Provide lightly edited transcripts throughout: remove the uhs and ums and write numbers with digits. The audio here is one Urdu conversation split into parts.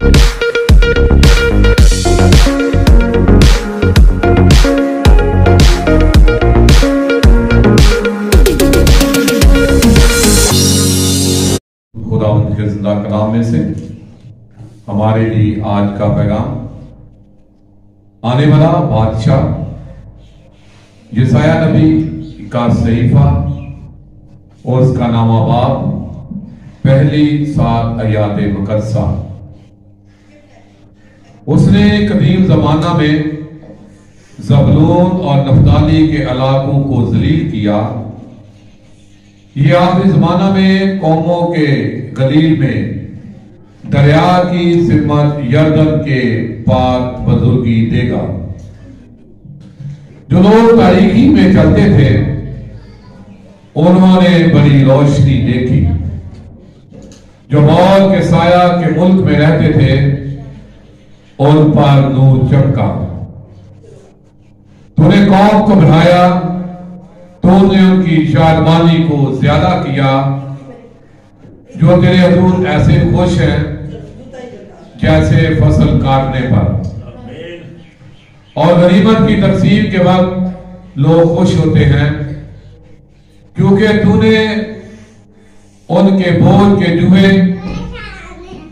خداوند کے زندہ کلام میں سے ہمارے لیے آج کا پیغام آنے والا بادشاہ یسایہ نبی کا صحیفہ اور اس کا نامہ باب پہلی 7 آیات مقدسہ۔ اس نے قدیم زمانہ میں زبلون اور نفتالی کے علاقوں کو ذلیل کیا، یہ آخری زمانہ میں قوموں کے گلیل میں دریا کی سمت یردن کے پاس بزرگی دے گا۔ جو لوگ تاریکی میں چلتے تھے انہوں نے بڑی روشنی دیکھی، جو موت کے سایہ کے ملک میں رہتے تھے ان پر نور چمکا۔ تو نے قوم کو بڑھایا، تو نے ان کی شادمانی کو زیادہ کیا، جو تیرے حضور ایسے خوش ہیں جیسے فصل کاٹنے پر، اور غنیمت کی تقسیم کے وقت لوگ خوش ہوتے ہیں، کیونکہ تو نے ان کے بوجھ کے جوئے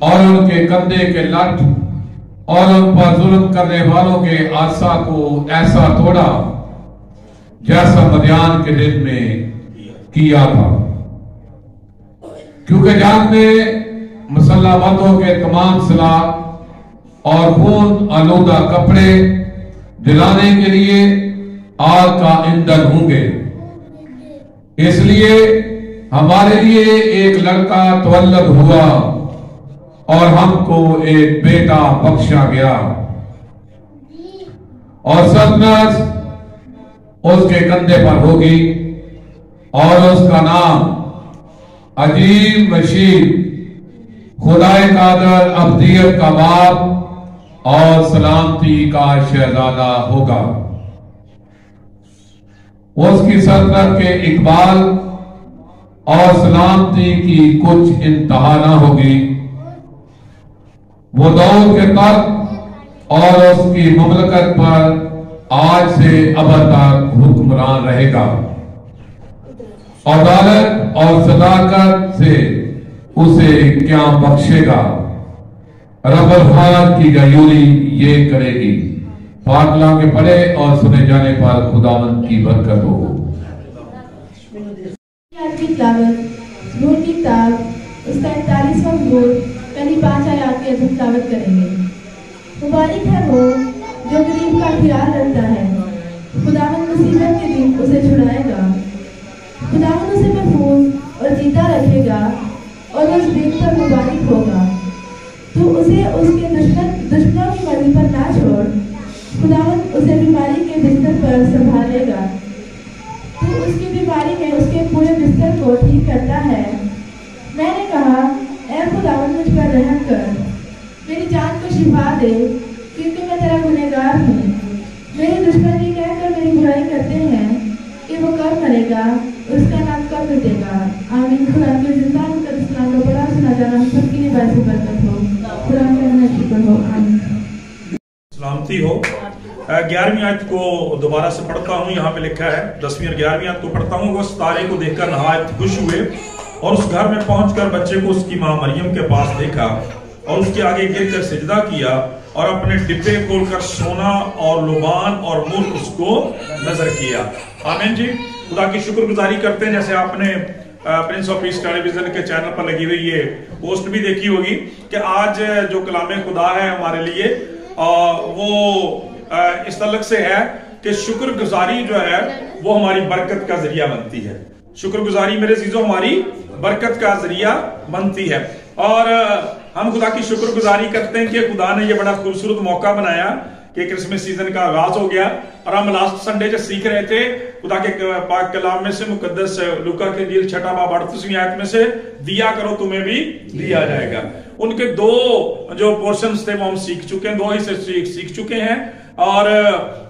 اور ان کے کندھے کے لٹ اور ان پر ظلم کرنے والوں کے عصا کو ایسا توڑا جیسا مدیان کے دن میں کیا تھا، کیونکہ جان میں مسلح بندوں کے تمام سلاح اور خون آلودہ کپڑے جلانے کے لیے آگ کا ایندھن ہوں گے۔ اس لیے ہمارے لیے ایک لڑکا تولد ہوا اور ہم کو ایک بیٹا بخشا گیا، اور سلطنت اس کے کندھے پر ہوگی، اور اس کا نام عجیب مشیر، خدائے قادر، ابدیت کا باپ اور سلامتی کا شہزادہ ہوگا۔ اس کی سلطنت کے اقبال اور سلامتی کی کچھ انتہا نہ ہوگی۔ وہ داؤد کے تخت اور اس کی مملکت پر آج سے ابد تک حکمران رہے گا، عدالت اور صداقت سے اسے قیام بخشے گا۔ رب الخالق کی غیوری یہ کرے گی۔ پاک کلام کے پڑھے اور سنے جانے پر خداوند کی برکت ہو۔ آج کی تلاوت زبور کی کتاب اس کا 41واں زبور پہلی 5 آیات کی تلاوت کریں گے۔ مبارک ہے وہ جو غریب کا خیال رکھتا ہے، خداوند مصیبت کے دن اسے چھڑائے گا۔ خداوند اسے محفوظ اور زندہ رکھے گا اور اس دن پر مبارک ہوگا۔ تو اسے اس کے دشمنوں کی مرضی پر نہ چھوڑ، خداوند اسے بیماری کے بستر پر سنبھالے گا۔ تو اس کی بیماری میں اس کے پورے بستر کو ٹھیک کرتا ہے۔ میں نے کہا، اے خداوند مجھ پر رحم کر، میری جان کو شفا دے، کیونکہ میں تیرا گنہگار ہوں۔ میرے دشمن یہ کہہ کر میری برائی کرتے ہیں کہ وہ کب مرے گا، اس کا نام کب مٹے گا۔ آمین۔ خدا کے زندہ مقدس نام کو بڑا سنا جانا ہم سب کے لیے باعث برکت ہو۔ خدا کا نام شکر ہو۔ آمین۔ سلامتی ہو۔ 11ویں آیت کو دوبارہ سے پڑھتا ہوں۔ یہاں پہ لکھا ہے 10ویں اور 11ویں آیت کو پڑھتا ہوں۔ وہ ستارے کو دیکھ کر نہایت خوش ہوئے اور اس گھر میں پہنچ کر بچے کو اس کی ماں مریم کے پاس دیکھا اور اس کے آگے گر کر سجدہ کیا اور اپنے ڈبے کھول کر سونا اور لبان اور ملک اس کو نظر کیا۔ آمین جی۔ خدا کی شکر گزاری کرتے ہیں، جیسے آپ نے پرنس آف پیس ٹیلی ویژن کے چینل پر لگی ہوئی یہ پوسٹ بھی دیکھی ہوگی کہ آج جو کلام خدا ہے ہمارے لیے وہ اس تعلق سے ہے کہ شکر گزاری جو ہے وہ ہماری برکت کا ذریعہ بنتی ہے۔ شکر گزاری میرے عزیزوں ہماری برکت کا ذریعہ بنتی ہے، اور ہم خدا کی شکر گزاری کرتے ہیں کہ خدا نے یہ بڑا خوبصورت موقع بنایا کہ کرسمس سیزن کا آغاز ہو گیا اور ہم لاسٹ سنڈے جو سیکھ رہے تھے خدا کے پاک کلام میں سے مقدس لوکا کے انجیل 6 باب 38 آیت میں سے دیا کرو تمہیں بھی دیا جائے گا. ان کے 2 جو پورشنز تھے وہ ہم سیکھ چکے ہیں, 2 حصے سیکھ چکے ہیں اور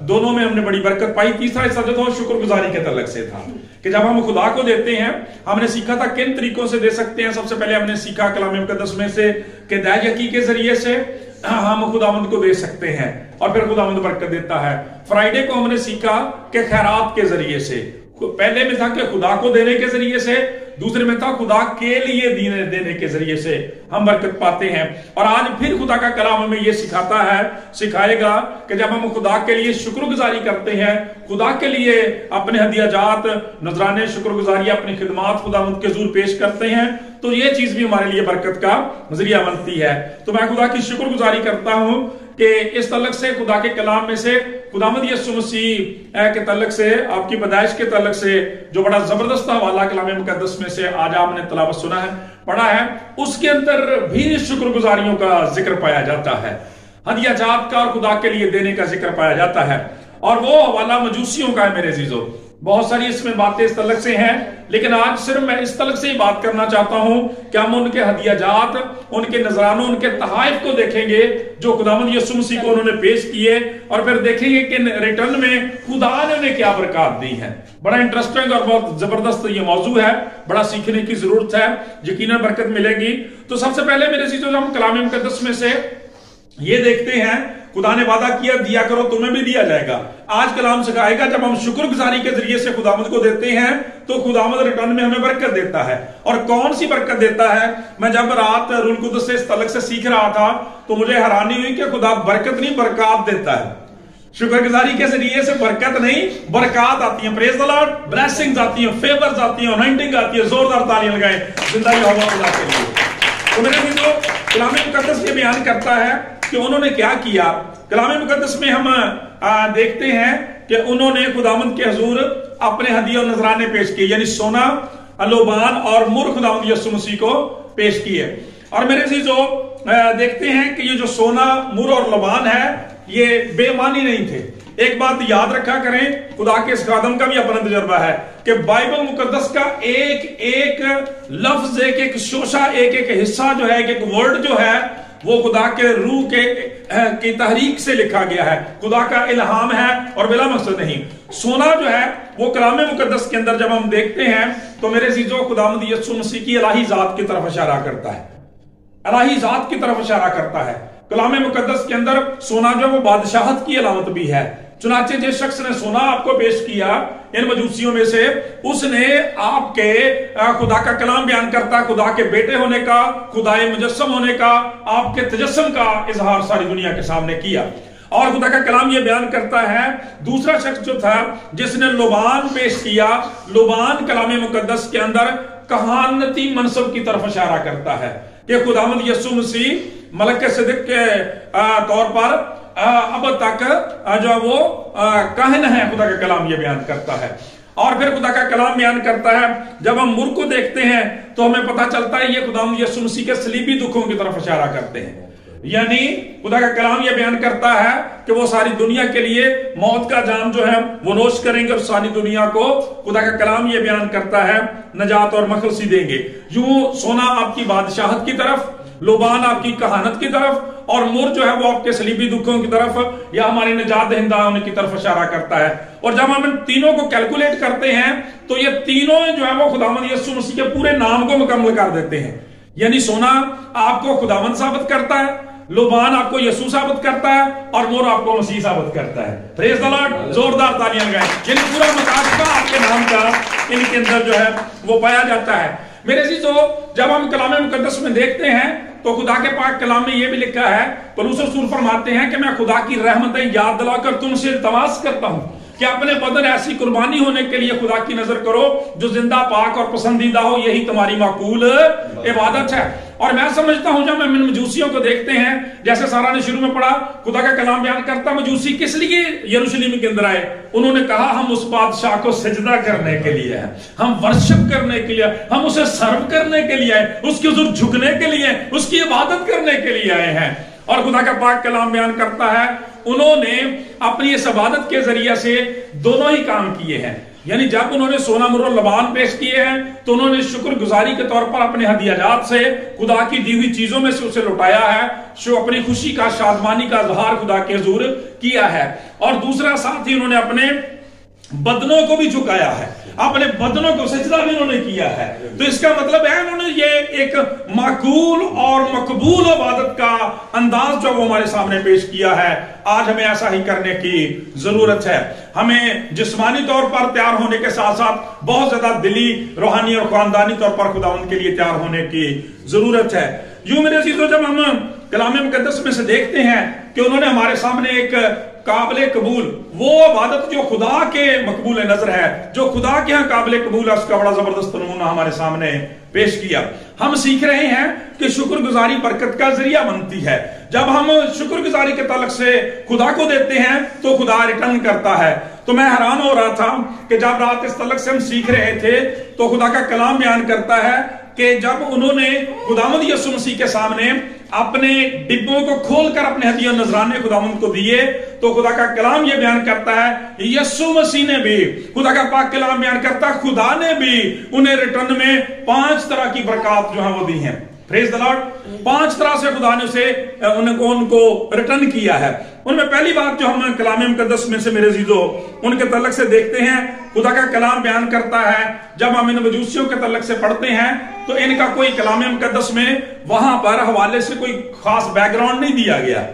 دونوں میں ہم نے بڑی برکت پائی. تیسرا حصہ جو تھا وہ شکر گزاری کے تعلق سے تھا کہ جب ہم خدا کو دیتے ہیں ہم نے سیکھا تھا کن طریقوں سے دے سکتے ہیں. سب سے پہلے ہم نے سیکھا کلام مقدس میں سے کہ دع یقی کے ذریعے سے ہم خداوند کو دے سکتے ہیں اور پھر خداوند برکت دیتا ہے. فرائیڈے کو ہم نے سیکھا کہ خیرات کے ذریعے سے, پہلے میں تھا کہ خدا کو دینے کے ذریعے سے, دوسرے میں تھا خدا کے لیے دینے کے ذریعے سے ہم برکت پاتے ہیں. اور آج پھر خدا کا کلام ہمیں یہ سکھائے گا کہ جب ہم خدا کے لیے شکر گزاری کرتے ہیں, خدا کے لیے اپنے ہدیہ جات نذرانے شکر گزاری اپنی خدمات خداوند کے حضور پیش کرتے ہیں تو یہ چیز بھی ہمارے لیے برکت کا ذریعہ بنتی ہے. تو میں خدا کی شکر گزاری کرتا ہوں کہ اس تعلق سے خدا کے کلام میں سے خداوند یسوع مسیح کے تعلق سے, آپ کی پیدائش کے تعلق سے جو بڑا زبردست حوالہ کلام مقدس میں سے آج آپ نے تلاوت سنا ہے, پڑھا ہے, اس کے اندر بھی شکر گزاریوں کا ذکر پایا جاتا ہے, ہدیہ جات کا اور خدا کے لیے دینے کا ذکر پایا جاتا ہے. اور وہ حوالہ مجوسیوں کا ہے میرے عزیزو. بہت ساری اس میں باتیں اس تعلق سے ہیں لیکن آج صرف میں اس تعلق سے ہی بات کرنا چاہتا ہوں کہ ہم ان کے ہدیہ جات, ان کے نذرانوں, ان کے تحائف کو دیکھیں گے جو خداوند یسوع مسیح کو انہوں نے پیش کیے اور پھر دیکھیں گے کہ ریٹرن میں خدا نے انہیں کیا برکات دی ہے. بڑا انٹرسٹنگ اور بہت زبردست یہ موضوع ہے, بڑا سیکھنے کی ضرورت ہے, یقیناً برکت ملے گی. تو سب سے پہلے میرے عزیزو ہم کلام مقدس میں سے یہ دیکھتے ہیں خدا نے وعدہ کیا دیا کرو تمہیں بھی دیا جائے گا. آج کلام سکھائے گا جب ہم شکر گزاری کے ذریعے سے خداوند کو دیتے ہیں تو خداوند ریٹرن میں ہمیں برکت دیتا ہے. اور کون سی برکت دیتا ہے؟ میں جب رات روح القدس سے اس تعلق سے سیکھ رہا تھا تو مجھے حیرانی ہوئی کہ خدا برکت نہیں برکات دیتا ہے. شکر گزاری کے ذریعے سے برکت نہیں برکات آتی ہیں. پریز دی لارڈ. بلیسنگز آتی ہیں, فیورز آتی ہیں, انائنٹنگ آتی ہے. زوردار تالیاں لگائیں زندہ یہوہ خدا کے لیے. تو میرے بھائیو کلام مقدس یہ بیان کرتا ہے کہ انہوں نے کیا کیا. کلام مقدس میں ہم دیکھتے ہیں کہ انہوں نے خداوند کے حضور اپنے ہدیے اور نذرانے پیش کیے, یعنی سونا, لوبان اور مر خداوند یسوع مسیح کو پیش کیے. اور میرے عزیزو دیکھتے ہیں کہ یہ جو سونا, مر اور لوبان ہے یہ بے معنی نہیں تھے. ایک بات یاد رکھا کریں, خدا کے اس خادم کا بھی اپنا تجربہ ہے کہ بائبل مقدس کا ایک ایک لفظ, ایک ایک شوشہ, ایک ایک حصہ جو ہے, ایک ایک ورڈ جو ہے وہ خدا کے روح کی تحریک سے لکھا گیا ہے, خدا کا الہام ہے اور بلا مقصد نہیں. سونا جو ہے وہ کلام مقدس کے اندر جب ہم دیکھتے ہیں تو میرے عزیزو خداوند یسوع مسیح کی الہی ذات کی طرف اشارہ کرتا ہے, الہی ذات کی طرف اشارہ کرتا ہے. کلام مقدس کے اندر سونا جو وہ بادشاہت کی علامت بھی ہے. چنانچہ جس شخص نے سونا آپ کو پیش کیا ان مجوسیوں میں سے, اس نے آپ کے خدا کا کلام بیان کرتا, خدا کے بیٹے ہونے کا, خدائے مجسم ہونے کا, آپ کے تجسم کا اظہار ساری دنیا کے سامنے کیا. اور خدا کا کلام یہ بیان کرتا ہے دوسرا شخص جو تھا جس نے لوبان پیش کیا, لوبان کلام مقدس کے اندر کہانتی منصب کی طرف اشارہ کرتا ہے کہ خداوند یسوع مسیح ملک صدق کے طور پر اب تک جو وہ کاہن ہے. خدا کا کلام یہ بیان کرتا ہے. اور پھر خدا کا کلام بیان کرتا ہے جب ہم مر کو دیکھتے ہیں تو ہمیں پتہ چلتا ہے یہ خداوند یسوع مسیح کے صلیبی دکھوں کی طرف اشارہ کرتے ہیں. یعنی خدا کا کلام یہ بیان کرتا ہے کہ وہ ساری دنیا کے لیے موت کا جام جو ہے وہ نوش کریں گے اور ساری دنیا کو خدا کا کلام یہ بیان کرتا ہے نجات اور مخلصی دیں گے. یوں سونا آپ کی بادشاہت کی طرف, لوبان آپ کی کہانت کی طرف اور مر جو ہے وہ آپ کے صلیبی دکھوں کی طرف یا ہماری نجات دہندہ ہونے کی طرف اشارہ کرتا ہے. اور جب ہم ان تینوں کو کیلکولیٹ کرتے ہیں تو یہ تینوں جو ہے وہ خداوند یسوع مسیح کے پورے نام کو مکمل کر دیتے ہیں. یعنی سونا آپ کو خداوند ثابت کرتا ہے, لوبان آپ کو یسوع ثابت کرتا ہے اور مر آپ کو مسیح ثابت کرتا ہے. پریز دی لارڈ. زوردار تالیاں لگائیں. یعنی پورا مقاصد آپ کے نام کا ان کے اندر جو ہے وہ پایا جاتا ہے. میرے عزیزو جب ہم کلام مقدس میں دیکھتے ہیں تو خدا کے پاک کلام میں یہ بھی لکھا ہے, پولس رسول فرماتے ہیں کہ میں خدا کی رحمتیں یاد دلا کر تم سے التماس کرتا ہوں کہ اپنے بدن ایسی قربانی ہونے کے لیے خدا کی نظر کرو جو زندہ, پاک اور پسندیدہ ہو, یہی تمہاری معقول عبادت ہے. اور میں سمجھتا ہوں جب ہم ان مجوسیوں کو دیکھتے ہیں, جیسے سارا نے شروع میں پڑھا, خدا کا کلام بیان کرتا مجوسی کس لیے یروشلم کے اندر آئے. انہوں نے کہا ہم اس بادشاہ کو سجدہ کرنے کے لیے ہیں, ہم ورشپ کرنے کے لیے, ہم اسے سرو کرنے کے لیے آئے, اس کے حضور جھکنے کے لیے, اس کی عبادت کرنے کے لیے آئے ہیں. اور خدا کا پاک کلام بیان کرتا ہے انہوں نے اپنی اس عبادت کے ذریعے سے دونوں ہی کام کیے ہیں. یعنی جب انہوں نے سونا مر و لبان پیش کیے ہیں تو انہوں نے شکر گزاری کے طور پر اپنے ہدیہ جات سے خدا کی دی ہوئی چیزوں میں سے اسے لٹایا ہے، جو اپنی خوشی کا شادمانی کا اظہار خدا کے حضور کیا ہے. اور دوسرا ساتھ ہی انہوں نے اپنے بدنوں کو بھی جھکایا ہے، اپنے بدنوں کو سجدہ بھی انہوں نے کیا ہے. تو اس کا مطلب ہے انہوں نے یہ ایک معقول اور مقبول عبادت کا انداز جو وہ ہمارے سامنے پیش کیا ہے. آج ہمیں ایسا ہی کرنے کی ضرورت ہے. ہمیں جسمانی طور پر تیار ہونے کے ساتھ ساتھ بہت زیادہ دلی، روحانی اور خاندانی طور پر خداوند کے لیے تیار ہونے کی ضرورت ہے. یوں میرے عزیزو، جب ہم کلام مقدس میں سے دیکھتے ہیں کہ انہوں نے ہمارے سامنے ایک قابل قبول وہ عبادت جو خدا کے مقبول نظر ہے، جو خدا کے ہاں قابل قبول ہے، اس کا بڑا زبردست نمونہ ہمارے سامنے پیش کیا. ہم سیکھ رہے ہیں کہ شکر گزاری برکت کا ذریعہ بنتی ہے. جب ہم شکر گزاری کے تعلق سے خدا کو دیتے ہیں تو خدا ریٹرن کرتا ہے. تو میں حیران ہو رہا تھا کہ جب رات اس تعلق سے ہم سیکھ رہے تھے تو خدا کا کلام بیان کرتا ہے کہ جب انہوں نے خداوند یسوع مسیح کے سامنے اپنے ڈبوں کو کھول کر اپنے ہدیے اور نذرانے خداوند کو دیے تو خدا کا کلام یہ بیان کرتا ہے یسوع مسیح نے بھی، خدا کا پاک کلام بیان کرتا ہے خدا نے بھی انہیں ریٹرن میں 5 طرح کی برکات جو ہیں وہ دی ہیں. پریز دی لارڈ. 5 طرح سے خدا نے ان کو ریٹرن کیا ہے. ان میں پہلی بات جو ہم کلام مقدس میں سے میرے عزیزو ان کے تعلق سے دیکھتے ہیں، خدا کا کلام بیان کرتا ہے جب ہم ان مجوسیوں کے تعلق سے پڑھتے ہیں تو ان کا کوئی کلام مقدس میں وہاں پر حوالے سے کوئی خاص بیک گراؤنڈ نہیں دیا گیا،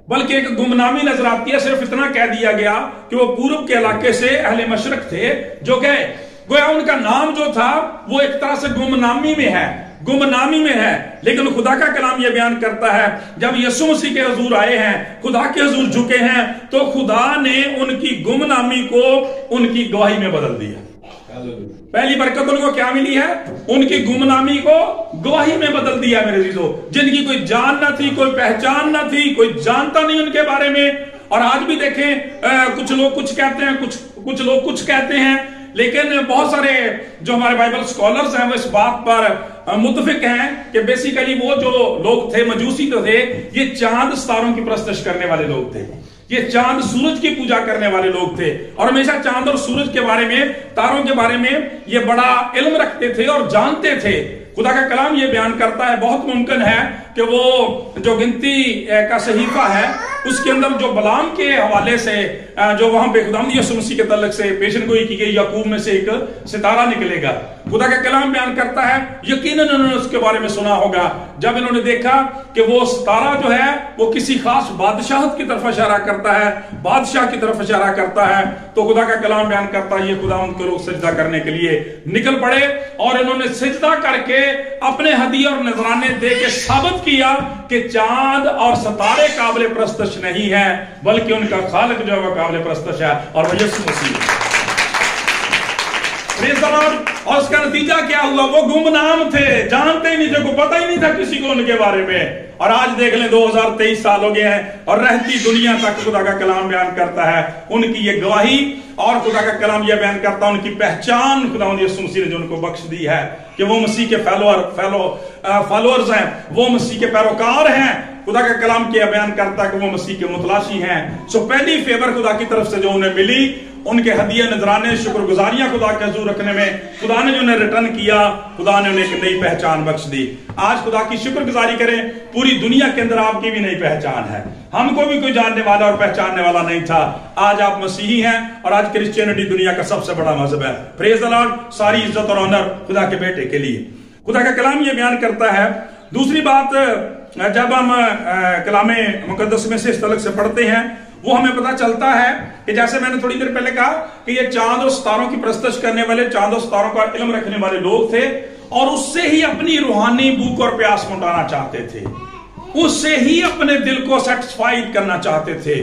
بلکہ ایک گمنامی نظر آتی ہے. صرف اتنا کہہ دیا گیا کہ وہ پورب کے علاقے سے اہل مشرق تھے جو گئے. گویا ان کا نام جو تھا وہ ایک طرح سے گمنامی میں ہے. لیکن خدا کا کلام یہ بیان کرتا ہے جب یسوع مسیح کے حضور آئے ہیں، خدا کے حضور جھکے ہیں، تو خدا نے ان کی گمنامی کو ان کی گواہی میں بدل دیا. پہلی برکت ان کو کیا ملی ہے؟ ان کی گمنامی کو گواہی میں بدل دیا. میرے عزیزو، جن کی کوئی جان نہ تھی، کوئی پہچان نہ تھی، کوئی جانتا نہیں ان کے بارے میں. اور آج بھی دیکھیں کچھ لوگ کچھ کہتے ہیں، کچھ لوگ کچھ کہتے ہیں، لیکن بہت سارے جو ہمارے بائبل سکولرز ہیں وہ اس بات پر متفق ہیں کہ بیسیکلی وہ جو لوگ تھے، مجوسی تو تھے، یہ چاند ستاروں کی پرستش کرنے والے لوگ تھے. یہ چاند سورج کی پوجا کرنے والے لوگ تھے اور ہمیشہ چاند اور سورج کے بارے میں، تاروں کے بارے میں یہ بڑا علم رکھتے تھے اور جانتے تھے. خدا کا کلام یہ بیان کرتا ہے بہت ممکن ہے کہ وہ جو گنتی کا صحیفہ ہے اس کے اندر جو بلام کے حوالے سے جو وہاں پہ خداوند یسوع مسیح کے تعلق سے پیشن گوئی کی گئی، یعقوب میں سے ایک ستارہ نکلے گا. خدا کا کلام بیان کرتا ہے یقیناً انہوں نے اس کے بارے میں سنا ہوگا. جب انہوں نے دیکھا کہ وہ ستارہ جو ہے وہ کسی خاص بادشاہت کی طرف اشارہ کرتا ہے، بادشاہ کی طرف اشارہ کرتا ہے، تو خدا کا کلام بیان کرتا ہے یہ خداوند کے لوگ سجدہ کرنے کے لیے نکل پڑے اور انہوں نے سجدہ کر کے اپنے ہدیے اور نذرانے دے کے ثابت کیا کہ چاند اور ستارے قابل پرستش نہیں ہے، بلکہ ان کا خالق جو ہے وہ قابل پرستش ہے اور وہ یسوع مسیح. اور اس کا نتیجہ کیا ہوا؟ وہ گمنام تھے، جانتے ہی نہیں تھے، کو پتہ ہی نہیں تھا کسی کو ان کے بارے میں. اور آج دیکھ لیں 2023 سال ہو گئے ہیں اور رہتی دنیا تک خدا کا کلام بیان کرتا ہے ان کی یہ گواہی، اور خدا کا کلام یہ بیان کرتا ہے ان کی پہچان خداوند یسوع مسیح نے جو ان کو بخش دی ہے کہ وہ مسیح کے فالوورز ہیں، وہ مسیح کے پیروکار ہیں. خدا کا کلام کیا بیان کرتا ہے کہ وہ مسیح کے متلاشی ہیں. سو پہلی فیور خدا کی طرف سے جو انہیں ملی، ان کے ہدیے نذرانے شکر گزاریاں خدا کے حضور رکھنے میں خدا نے جو انہیں ریٹرن کیا، خدا نے انہیں ایک نئی پہچان بخش دی. آج خدا کی شکر گزاری کریں، پوری دنیا کے اندر آپ کی بھی نئی پہچان ہے. ہم کو بھی کوئی جاننے والا اور پہچاننے والا نہیں تھا. آج آپ مسیحی ہیں اور آج کرسچینٹی دنیا کا سب سے بڑا مذہب ہے. پریز دی لارڈ. ساری عزت اور آنر خدا کے بیٹے کے لیے. خدا کا کلام یہ بیان کرتا ہے. دوسری بات جب ہم کلام مقدس میں سے اس تعلق سے پڑھتے ہیں وہ ہمیں پتا چلتا ہے کہ جیسے میں نے تھوڑی دیر پہلے کہا کہ یہ چاند اور ستاروں کی پرستش کرنے والے، چاند اور ستاروں کا علم رکھنے والے لوگ تھے اور اس سے ہی اپنی روحانی بھوک اور پیاس مٹانا چاہتے تھے، اس سے ہی اپنے دل کو سیٹسفائیڈ کرنا چاہتے تھے،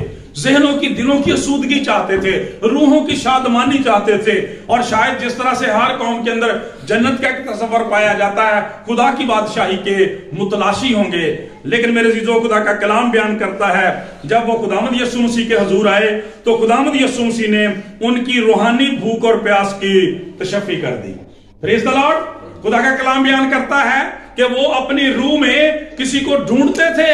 دلوں کی اسودگی چاہتے تھے، روحوں کی شادمانی چاہتے تھے. اور شاید جس طرح سے ہر قوم کے اندر جنت کا ایک تصور پایا جاتا ہے، خدا کی بادشاہی کے متلاشی ہوں گے. لیکن میرے عزیزو خدا کا کلام بیان کرتا ہے جب وہ خداوند یسوع مسیح کے حضور آئے تو خداوند یسوع مسیح نے ان کی روحانی بھوک اور پیاس کی تشفی کر دی. پریز دی لارڈ. خدا کا کلام بیان کرتا ہے کہ وہ اپنی روح میں کسی کو ڈھونڈتے تھے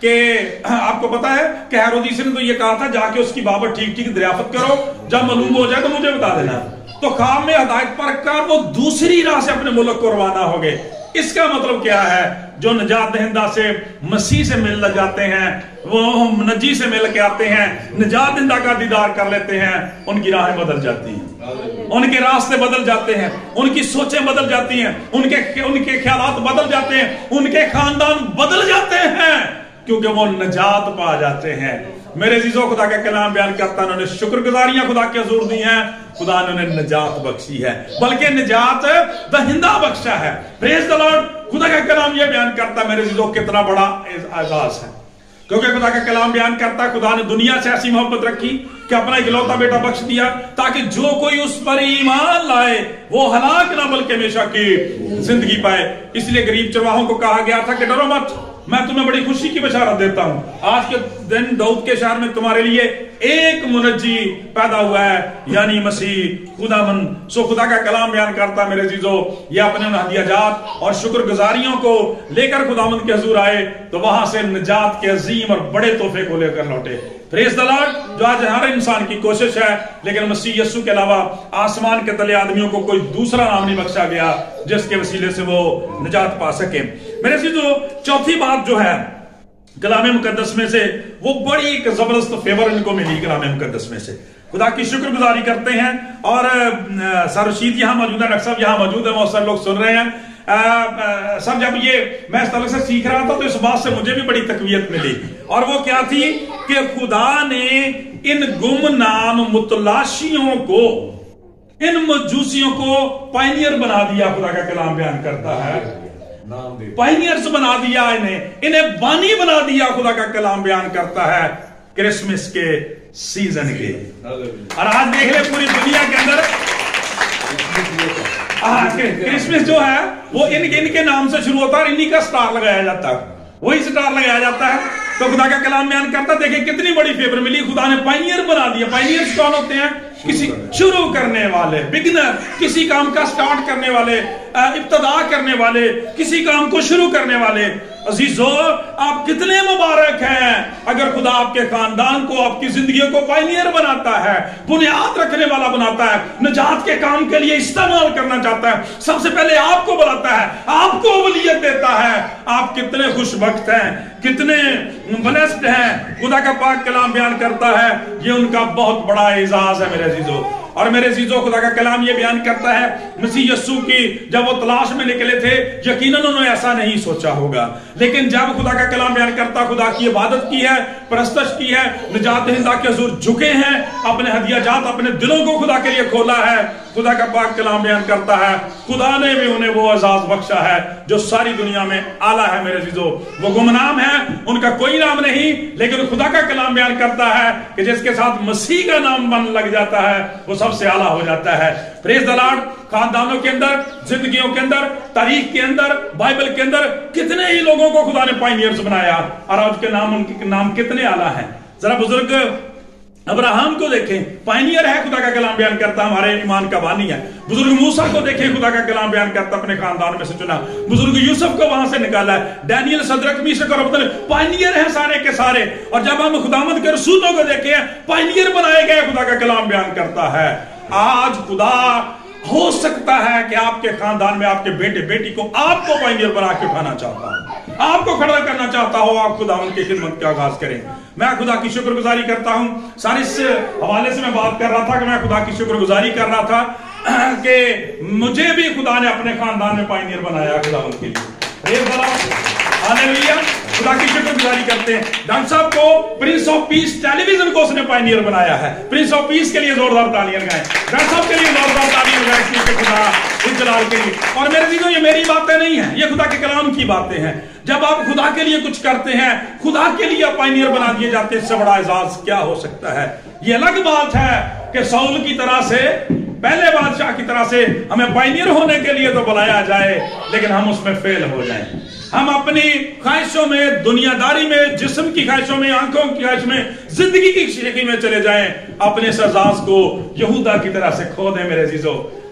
کہ آپ کو پتا ہے کہ ہیرودیس نے تو یہ کہا تھا جا کے اس کی بابت ٹھیک ٹھیک دریافت کرو، جب معلوم ہو جائے تو مجھے بتا دینا. تو خواب میں ہدایت پر کر وہ دوسری راہ سے اپنے ملک کو روانہ ہو گئے. اس کا مطلب کیا ہے؟ جو نجات دہندہ سے مسیح سے مل جاتے ہیں، وہ نجی سے مل کے آتے ہیں، نجات دہندہ کا دیدار کر لیتے ہیں، ان کی راہیں بدل جاتی ہیں، ان کے راستے بدل جاتے ہیں، ان کی سوچیں بدل جاتی ہیں، ان کے خیالات بدل جاتے ہیں، ان کے خاندان بدل جاتے ہیں، کیونکہ وہ نجات پا جاتے ہیں. میرے عزیزوں، خدا کا کلام بیان کرتا ہے انہوں نے شکر گزاریاں خدا کے حضور دی ہیں، خدا نے انہیں نجات بخشی ہے، بلکہ نجات دہندہ بخشا ہے. پریز دی لارڈ. خدا کا کلام یہ بیان کرتا ہے میرے عزیزوں کتنا بڑا اعزاز ہے، کیونکہ خدا کا کلام بیان کرتا ہے خدا نے دنیا سے ایسی محبت رکھی کہ اپنا اکلوتا بیٹا بخش دیا تاکہ جو کوئی اس پر ایمان لائے وہ ہلاک نہ بلکہ ہمیشہ کی زندگی پائے. اس لیے غریب چرواہوں کو کہا گیا تھا کہ ڈرو مت، میں تمہیں بڑی خوشی کی بشارت دیتا ہوں. آج کے دن داؤد کے شہر میں تمہارے لیے ایک منجی پیدا ہوا ہے، یعنی مسیح خداوند. سو خدا کا کلام بیان کرتا ہے میرے عزیزو، یہ اپنے ان ہدیہ جات اور شکر گزاریوں کو لے کر خداوند کے حضور آئے تو وہاں سے نجات کے عظیم اور بڑے تحفے کو لے کر لوٹے. پریز دی لارڈ. جو آج ہر انسان کی کوشش ہے، لیکن مسیح یسوع کے علاوہ آسمان کے تلے آدمیوں کو کوئی دوسرا نام نہیں بخشا گیا جس کے وسیلے سے وہ نجات پا سکے. میرے عزیزو، چوتھی بات جو ہے کلام مقدس میں سے، وہ بڑی ایک زبردست فیور ان کو ملی کلام مقدس میں سے. خدا کی شکر گزاری کرتے ہیں. اور سر رشید یہاں موجود ہے، ڈاکٹر صاحب یہاں موجود ہے، بہت سارے لوگ سن رہے ہیں. سر جب یہ میں اس طرح سے سیکھ رہا تھا تو اس بات سے مجھے بھی بڑی تقویت ملی، اور وہ کیا تھی کہ خدا نے ان گمنام متلاشیوں کو، ان مجوسیوں کو پائنیئر بنا دیا. خدا کا کلام بیان کرتا ہے پائنیئرز بنا دیا، انہیں بانی بنا دیا. خدا کا کلام بیان کرتا ہے کرسمس کے سیزن کے. اور آج دیکھ لیں پوری دنیا کے اندر کرسمس جو ہے وہ ان کے نام سے شروع ہوتا ہے اور انہی کا سٹار لگایا جاتا ہے، وہی سٹار لگایا جاتا ہے. تو خدا کا کلام بیان کرتا ہے دیکھیں کتنی بڑی فیور ملی. خدا نے پائنیئر بنا دیا. پائنیئرز کون ہوتے ہیں؟ کسی شروع کرنے والے، بگنر، کسی کام کا سٹارٹ کرنے والے، ابتدا کرنے والے، کسی کام کو شروع کرنے والے. عزیزو، آپ کتنے مبارک ہیں اگر خدا آپ کے خاندان کو، آپ کی زندگیوں کو پائنیئر بناتا ہے، بنیاد رکھنے والا بناتا ہے، نجات کے کام کے لیے استعمال کرنا چاہتا ہے. سب سے پہلے آپ کو بلاتا ہے، آپ کو اولویت دیتا ہے. آپ کتنے خوش بخت ہیں، کتنے بلیسڈ ہیں. خدا کا پاک کلام بیان کرتا ہے یہ ان کا بہت بڑا اعزاز ہے میرے عزیزو. اور میرے عزیزو، خدا کا کلام یہ بیان کرتا ہے مسیح یسوع کی جب وہ تلاش میں نکلے تھے یقیناً انہوں نے ایسا نہیں سوچا ہوگا، لیکن جب خدا کا کلام بیان کرتا خدا کی عبادت کی ہے، پرستش کی ہے، نجات دہندہ کے حضور جھکے ہیں، اپنے ہدیہ جات اپنے دلوں کو خدا کے لیے کھولا ہے. خدا کا پاک کلام بیان کرتا ہے خدا نے بھی انہیں وہ اعزاز بخشا ہے جو ساری دنیا میں اعلیٰ ہے. میرے عزیزو، وہ گمنام ہے، ان کا کوئی نام نہیں، لیکن خدا کا کلام بیان کرتا ہے کہ جس کے ساتھ مسیح کا نام بن لگ جاتا ہے وہ سب سے اعلیٰ ہو جاتا ہے. پریز دی لارڈ. خاندانوں کے اندر، زندگیوں کے اندر، تاریخ کے اندر، بائبل کے اندر کتنے ہی لوگوں کو خدا نے پائنیئرز بنایا، اور آج کے نام، ان کے نام کتنے اعلیٰ ہیں. ذرا بزرگ ابراہم کو دیکھیں، پائنیئر ہے، خدا کا کلام بیان کرتا ہمارے ایمان کا بانی ہے. بزرگ موسیٰ کو دیکھیں، خدا کا کلام بیان کرتا اپنے خاندان میں سے چنا. بزرگ یوسف کو وہاں سے نکالا ہے. ڈینیل، صدرک، میشک اور عبدالنگو پائنیئر ہیں سارے کے سارے. اور جب ہم خداوند کے رسولوں کو دیکھیں پائنیئر بنائے گئے. خدا کا کلام بیان کرتا ہے آج خدا ہو سکتا ہے کہ آپ کے خاندان میں آپ کے بیٹے بیٹی کو آپ کو پائنیئر بنا کے اٹھانا چاہتا ہوں، آپ کو کھڑا کرنا چاہتا ہو، آپ خداوند کی خدمت کا آغاز کریں. میں خدا کی شکر گزاری کرتا ہوں. سارے اس حوالے سے میں بات کر رہا تھا کہ میں خدا کی شکر گزاری کر رہا تھا کہ مجھے بھی خدا نے اپنے خاندان میں پائنیئر بنایا خداوند کے لیے. ہاللیلویا. خدا کی شکر گزاری کرتے ہیں. ڈاکٹر صاحب کو پرنس آف پیس ٹیلی ویژن کو اس نے پائنیئر بنایا ہے. پرنس آف پیس کے لیے زوردار تالیاں لگائیں. ڈاکٹر صاحب کے لیے زوردار تالیاں لگائیں اس لیے خدا اس جلال کے لیے. اور میرے عزیزو، یہ میری باتیں نہیں ہیں، یہ خدا کے کلام کی باتیں ہیں. جب آپ خدا کے لیے کچھ کرتے ہیں، خدا کے لیے پائنیئر بنا دیے جاتے ہیں، اس سے بڑا اعزاز کیا ہو سکتا ہے. یہ الگ بات ہے کہ سول کی طرح سے، پہلے بادشاہ کی طرح سے ہمیں پائنیئر ہونے کے لیے تو بلایا جائے لیکن ہم اس میں فیل ہو جائیں. ہم اپنی خواہشوں میں، دنیا داری میں، جسم کی خواہشوں میں، آنکھوں کی خواہش میں، زندگی کی شیخی میں چلے جائیں، اپنے اس اعزاز کو یہودا کی طرح سے کھو دیں. میرے عزیزو،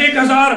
1000